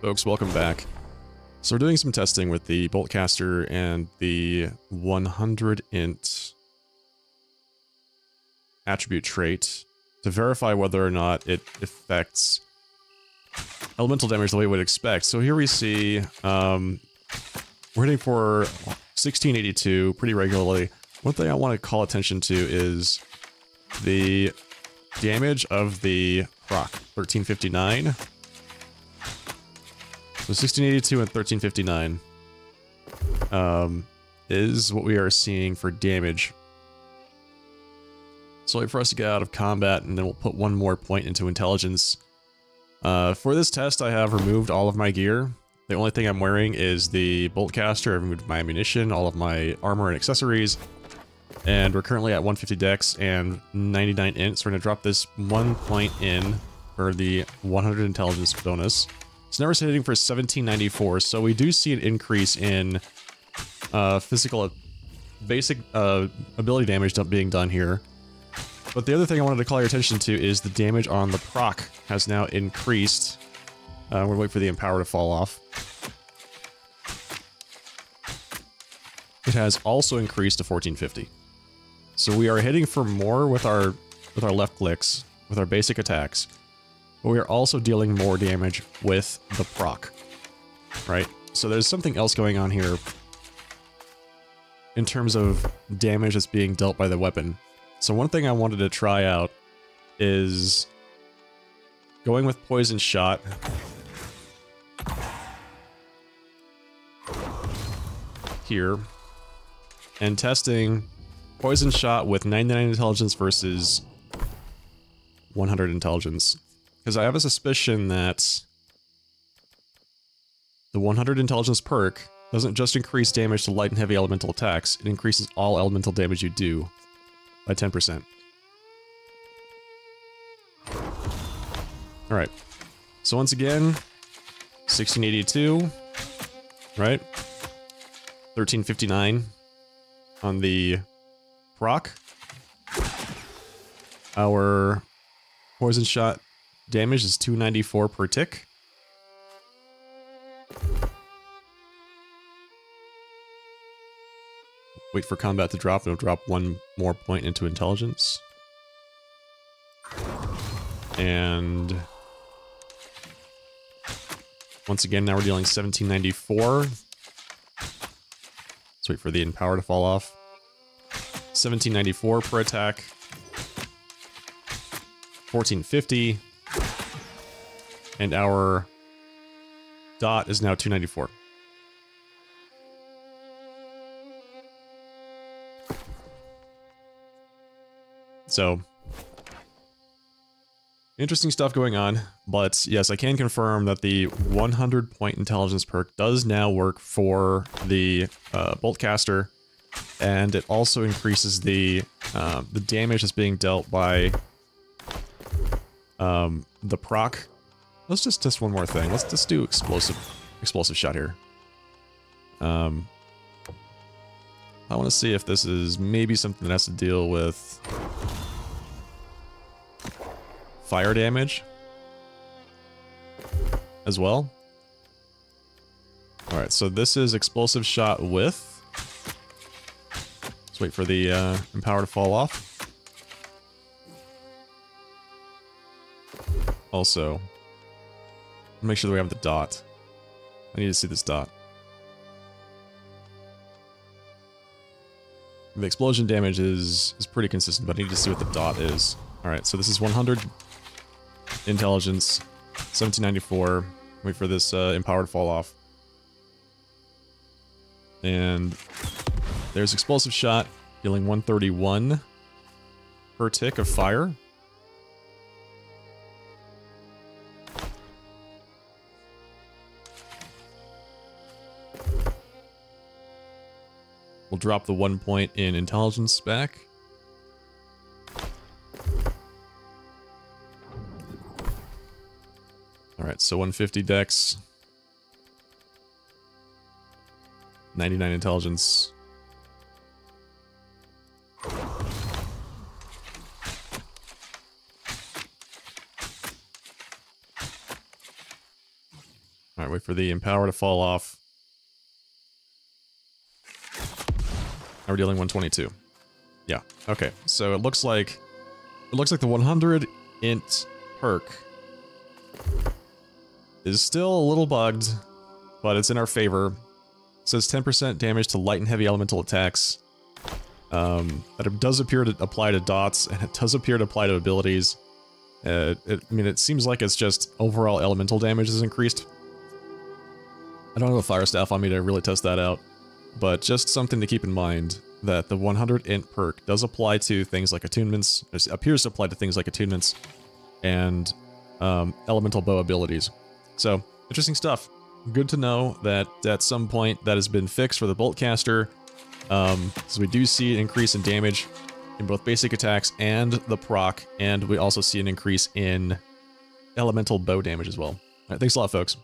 Folks, welcome back. So we're doing some testing with the Boltcaster and the 100 int attribute trait to verify whether or not it affects elemental damage the way we would expect. So here we see we're hitting for 1682 pretty regularly. One thing I want to call attention to is the damage of the proc, 1359. So 1682 and 1359 is what we are seeing for damage. So wait for us to get out of combat, and then we'll put one more point into intelligence. For this test, I have removed all of my gear. The only thing I'm wearing is the Boltcaster. I've removed my ammunition, all of my armor and accessories. And we're currently at 150 dex and 99 int, so we're going to drop this 1 point in for the 100 intelligence bonus. So now we're hitting for 1794, so we do see an increase in physical, basic ability damage being done here. But the other thing I wanted to call your attention to is the damage on the proc has now increased. We're going to wait for the empower to fall off. It has also increased to 1450. So we are hitting for more with our left clicks, with our basic attacks. But we are also dealing more damage with the proc, right? So there's something else going on here in terms of damage that's being dealt by the weapon. So one thing I wanted to try out is going with poison shot here and testing poison shot with 99 intelligence versus 100 intelligence. Because I have a suspicion that the 100 intelligence perk doesn't just increase damage to light and heavy elemental attacks, it increases all elemental damage you do by 10%. Alright, so once again, 1682, right? 1359 on the proc. Our poison shot damage is 294 per tick. Wait for combat to drop, it'll drop one more point into intelligence. And once again, now we're dealing 1794. Let's wait for the empower to fall off. 1794 per attack. 1450. And our dot is now 294. So, interesting stuff going on, but yes, I can confirm that the 100 point intelligence perk does now work for the Boltcaster, and it also increases the damage that's being dealt by the proc. Let's just test one more thing. Let's just do explosive shot here. I want to see if this is maybe something that has to deal with fire damage as well. Alright, so this is explosive shot with. Let's wait for the empower to fall off. Also, make sure that we have the dot. I need to see this dot. The explosion damage is pretty consistent, but I need to see what the dot is. Alright, so this is 100 intelligence, 1794. Wait for this empower to fall off. And there's explosive shot, dealing 131 per tick of fire. We'll drop the 1 point in intelligence back. Alright, so 150 dex. 99 intelligence. Alright, wait for the empower to fall off. Now we're dealing 122. Yeah, okay. So it looks like the 100 int perk is still a little bugged, but it's in our favor. It says 10% damage to light and heavy elemental attacks. That it does appear to apply to dots, and it does appear to apply to abilities. I mean, it seems like it's just overall elemental damage is increased. I don't have a fire staff on me to really test that out, but just something to keep in mind that the 100 int perk does apply to things like attunements, it appears to apply to things like attunements, and elemental bow abilities. So, interesting stuff. Good to know that at some point that has been fixed for the Boltcaster. So we do see an increase in damage in both basic attacks and the proc, and we also see an increase in elemental bow damage as well. Alright, thanks a lot, folks.